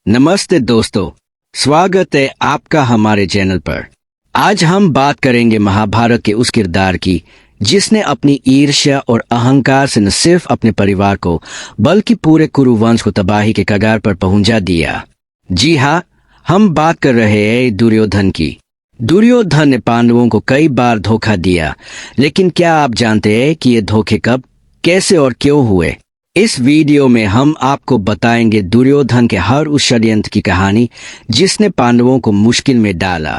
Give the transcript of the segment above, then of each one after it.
नमस्ते दोस्तों, स्वागत है आपका हमारे चैनल पर। आज हम बात करेंगे महाभारत के उस किरदार की जिसने अपनी ईर्ष्या और अहंकार से न सिर्फ अपने परिवार को बल्कि पूरे कुरु वंश को तबाही के कगार पर पहुंचा दिया। जी हाँ, हम बात कर रहे हैं दुर्योधन की। दुर्योधन ने पांडवों को कई बार धोखा दिया, लेकिन क्या आप जानते हैं कि ये धोखे कब, कैसे और क्यों हुए? इस वीडियो में हम आपको बताएंगे दुर्योधन के हर उस षड्यंत्र की कहानी जिसने पांडवों को मुश्किल में डाला।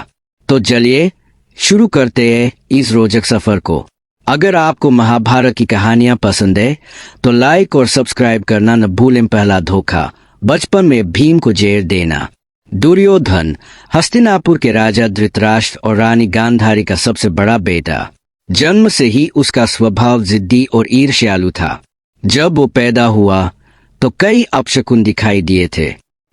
तो चलिए शुरू करते हैं इस रोचक सफर को। अगर आपको महाभारत की कहानियां पसंद है तो लाइक और सब्सक्राइब करना न भूलें। पहला धोखा, बचपन में भीम को जहर देना। दुर्योधन हस्तिनापुर के राजा धृतराष्ट्र और रानी गांधारी का सबसे बड़ा बेटा। जन्म से ही उसका स्वभाव जिद्दी और ईर्ष्यालु था। जब वो पैदा हुआ तो कई अपशकुन दिखाई दिए थे।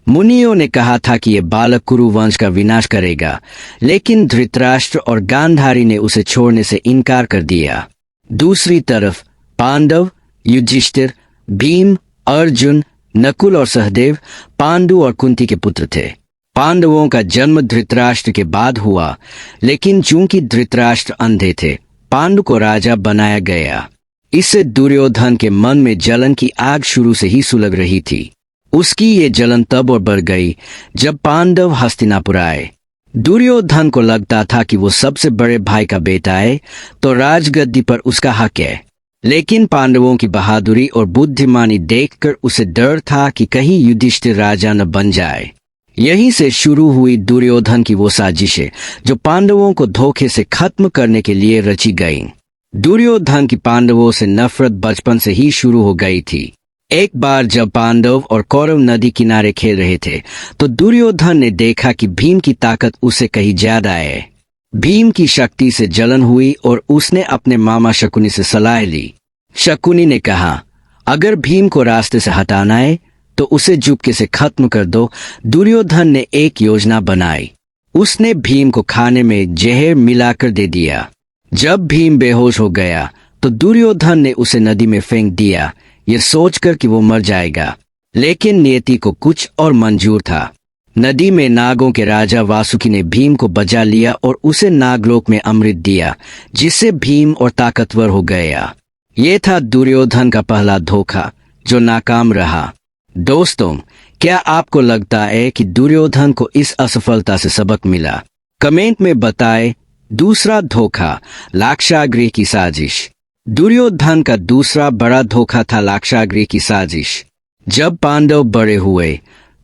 मुनियों ने कहा था कि यह बालक कुरु वंश का विनाश करेगा, लेकिन धृतराष्ट्र और गांधारी ने उसे छोड़ने से इनकार कर दिया। दूसरी तरफ पांडव, युधिष्ठिर, भीम, अर्जुन, नकुल और सहदेव पांडु और कुंती के पुत्र थे। पांडवों का जन्म धृतराष्ट्र के बाद हुआ, लेकिन चूंकि धृतराष्ट्र अंधे थे, पांडु को राजा बनाया गया। इससे दुर्योधन के मन में जलन की आग शुरू से ही सुलग रही थी। उसकी ये जलन तब और बढ़ गई जब पांडव हस्तिनापुर आए। दुर्योधन को लगता था कि वो सबसे बड़े भाई का बेटा है तो राजगद्दी पर उसका हक है, लेकिन पांडवों की बहादुरी और बुद्धिमानी देखकर उसे डर था कि कहीं युधिष्ठिर राजा न बन जाए। यहीं से शुरू हुई दुर्योधन की वो साजिशें जो पांडवों को धोखे से खत्म करने के लिए रची गईं। दुर्योधन की पांडवों से नफरत बचपन से ही शुरू हो गई थी। एक बार जब पांडव और कौरव नदी किनारे खेल रहे थे तो दुर्योधन ने देखा कि भीम की ताकत उससे कहीं ज्यादा है। भीम की शक्ति से जलन हुई और उसने अपने मामा शकुनी से सलाह ली। शकुनी ने कहा, अगर भीम को रास्ते से हटाना है तो उसे चुपके से खत्म कर दो। दुर्योधन ने एक योजना बनाई। उसने भीम को खाने में जहर मिलाकर दे दिया। जब भीम बेहोश हो गया तो दुर्योधन ने उसे नदी में फेंक दिया, ये सोचकर कि वो मर जाएगा। लेकिन नियति को कुछ और मंजूर था। नदी में नागों के राजा वासुकी ने भीम को बचा लिया और उसे नागलोक में अमृत दिया, जिससे भीम और ताकतवर हो गया। ये था दुर्योधन का पहला धोखा जो नाकाम रहा। दोस्तों, क्या आपको लगता है कि दुर्योधन को इस असफलता से सबक मिला? कमेंट में बताएं। दूसरा धोखा, लाक्षागृह की साजिश। दुर्योधन का दूसरा बड़ा धोखा था लाक्षागृह की साजिश। जब पांडव बड़े हुए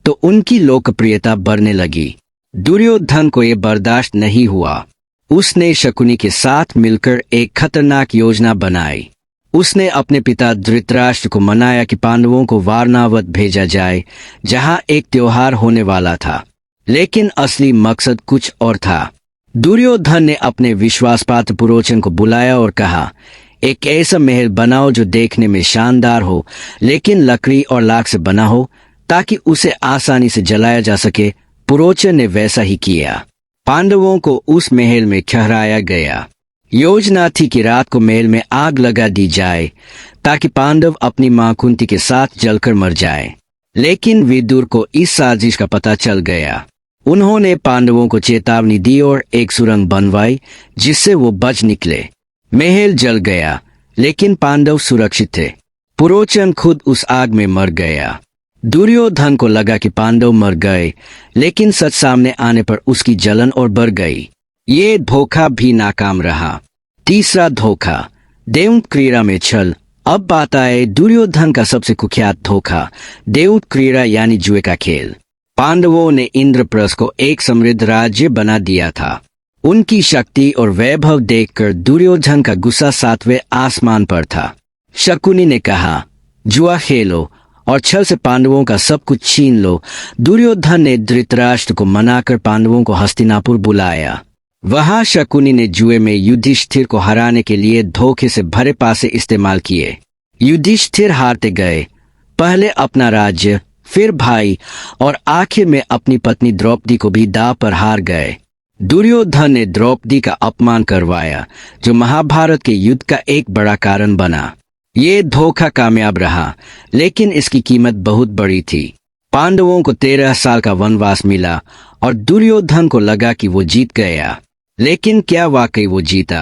तो उनकी लोकप्रियता बढ़ने लगी। दुर्योधन को यह बर्दाश्त नहीं हुआ। उसने शकुनी के साथ मिलकर एक खतरनाक योजना बनाई। उसने अपने पिता धृतराष्ट्र को मनाया कि पांडवों को वारणावत भेजा जाए, जहां एक त्योहार होने वाला था। लेकिन असली मकसद कुछ और था। दुर्योधन ने अपने विश्वासपात्र पुरोचन को बुलाया और कहा, एक ऐसा महल बनाओ जो देखने में शानदार हो, लेकिन लकड़ी और लाख से बना हो, ताकि उसे आसानी से जलाया जा सके। पुरोचन ने वैसा ही किया। पांडवों को उस महल में ठहराया गया। योजना थी कि रात को महल में आग लगा दी जाए ताकि पांडव अपनी मां कुंती के साथ जलकर मर जाए। लेकिन विदुर को इस साजिश का पता चल गया। उन्होंने पांडवों को चेतावनी दी और एक सुरंग बनवाई जिससे वो बच निकले। महल जल गया, लेकिन पांडव सुरक्षित थे। पुरोचन खुद उस आग में मर गया। दुर्योधन को लगा कि पांडव मर गए, लेकिन सच सामने आने पर उसकी जलन और बढ़ गई। ये धोखा भी नाकाम रहा। तीसरा धोखा, देवउठ क्रीड़ा में छल। अब आता है दुर्योधन का सबसे कुख्यात धोखा, देवउठ क्रीड़ा यानी जुए का खेल। पांडवों ने इंद्रप्रस्थ को एक समृद्ध राज्य बना दिया था। उनकी शक्ति और वैभव देखकर दुर्योधन का गुस्सा सातवें आसमान पर था। शकुनी ने कहा, जुआ खेलो और छल से पांडवों का सब कुछ छीन लो। दुर्योधन ने धृतराष्ट्र को मनाकर पांडवों को हस्तिनापुर बुलाया। वहां शकुनी ने जुए में युधिष्ठिर को हराने के लिए धोखे से भरे पासे इस्तेमाल किए। युधिष्ठिर हारते गए, पहले अपना राज्य, फिर भाई और आखिर में अपनी पत्नी द्रौपदी को भी दांव पर हार गए। दुर्योधन ने द्रौपदी का अपमान करवाया, जो महाभारत के युद्ध का एक बड़ा कारण बना। ये धोखा कामयाब रहा, लेकिन इसकी कीमत बहुत बड़ी थी। पांडवों को 13 साल का वनवास मिला और दुर्योधन को लगा कि वो जीत गया, लेकिन क्या वाकई वो जीता?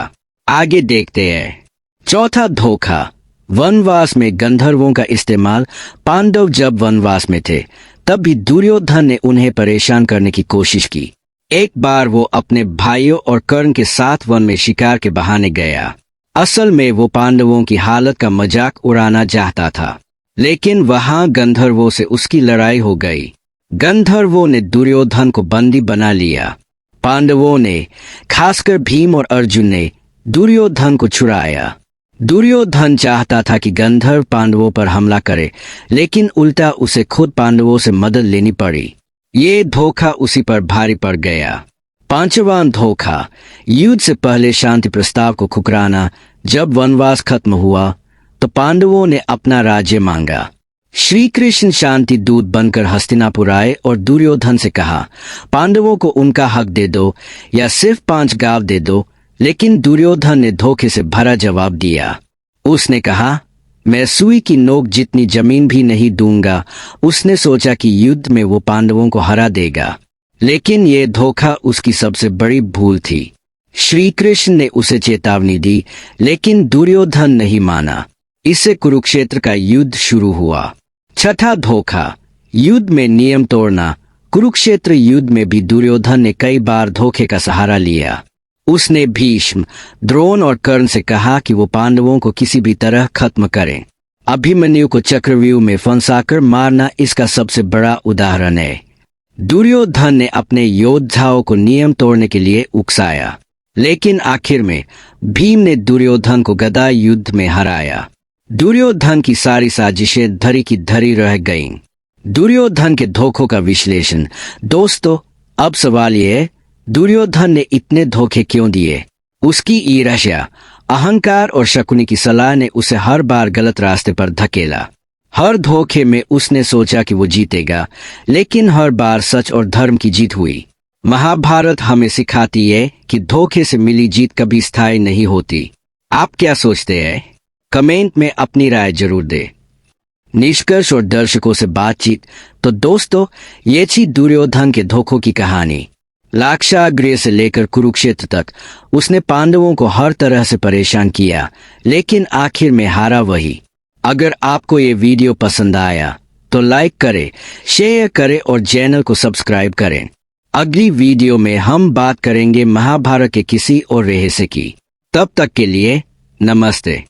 आगे देखते हैं। चौथा धोखा, वनवास में गंधर्वों का इस्तेमाल। पांडव जब वनवास में थे तब भी दुर्योधन ने उन्हें परेशान करने की कोशिश की। एक बार वो अपने भाइयों और कर्ण के साथ वन में शिकार के बहाने गया। असल में वो पांडवों की हालत का मजाक उड़ाना चाहता था, लेकिन वहां गंधर्वों से उसकी लड़ाई हो गई। गंधर्वों ने दुर्योधन को बंदी बना लिया। पांडवों ने, खासकर भीम और अर्जुन ने, दुर्योधन को छुड़ाया। दुर्योधन चाहता था कि गंधर्व पांडवों पर हमला करे, लेकिन उल्टा उसे खुद पांडवों से मदद लेनी पड़ी। ये धोखा उसी पर भारी पड़ गया। पांचवां धोखा, युद्ध से पहले शांति प्रस्ताव को ठुकराना। जब वनवास खत्म हुआ तो पांडवों ने अपना राज्य मांगा। श्री कृष्ण शांति दूत बनकर हस्तिनापुर आए और दुर्योधन से कहा, पांडवों को उनका हक दे दो या सिर्फ 5 गांव दे दो। लेकिन दुर्योधन ने धोखे से भरा जवाब दिया। उसने कहा, मैं सुई की नोक जितनी जमीन भी नहीं दूंगा। उसने सोचा कि युद्ध में वो पांडवों को हरा देगा, लेकिन ये धोखा उसकी सबसे बड़ी भूल थी। श्री कृष्ण ने उसे चेतावनी दी, लेकिन दुर्योधन नहीं माना। इससे कुरुक्षेत्र का युद्ध शुरू हुआ। छठा धोखा, युद्ध में नियम तोड़ना। कुरुक्षेत्र युद्ध में भी दुर्योधन ने कई बार धोखे का सहारा लिया। उसने भीष्म, द्रोण और कर्ण से कहा कि वो पांडवों को किसी भी तरह खत्म करें। अभिमन्यु को चक्रव्यूह में फंसाकर मारना इसका सबसे बड़ा उदाहरण है। दुर्योधन ने अपने योद्धाओं को नियम तोड़ने के लिए उकसाया, लेकिन आखिर में भीम ने दुर्योधन को गदा युद्ध में हराया। दुर्योधन की सारी साजिशें धरी की धरी रह गईं। दुर्योधन के धोखों का विश्लेषण। दोस्तों, अब सवाल ये है, दुर्योधन ने इतने धोखे क्यों दिए? उसकी ईर्ष्या, अहंकार और शकुनी की सलाह ने उसे हर बार गलत रास्ते पर धकेला। हर धोखे में उसने सोचा कि वो जीतेगा, लेकिन हर बार सच और धर्म की जीत हुई। महाभारत हमें सिखाती है कि धोखे से मिली जीत कभी स्थायी नहीं होती। आप क्या सोचते हैं? कमेंट में अपनी राय जरूर दें। निष्कर्ष और दर्शकों से बातचीत। तो दोस्तों, ये थी दुर्योधन के धोखों की कहानी। लाक्षागृह से लेकर कुरुक्षेत्र तक उसने पांडवों को हर तरह से परेशान किया, लेकिन आखिर में हारा वही। अगर आपको ये वीडियो पसंद आया तो लाइक करें, शेयर करें और चैनल को सब्सक्राइब करें। अगली वीडियो में हम बात करेंगे महाभारत के किसी और रहस्य की। तब तक के लिए नमस्ते।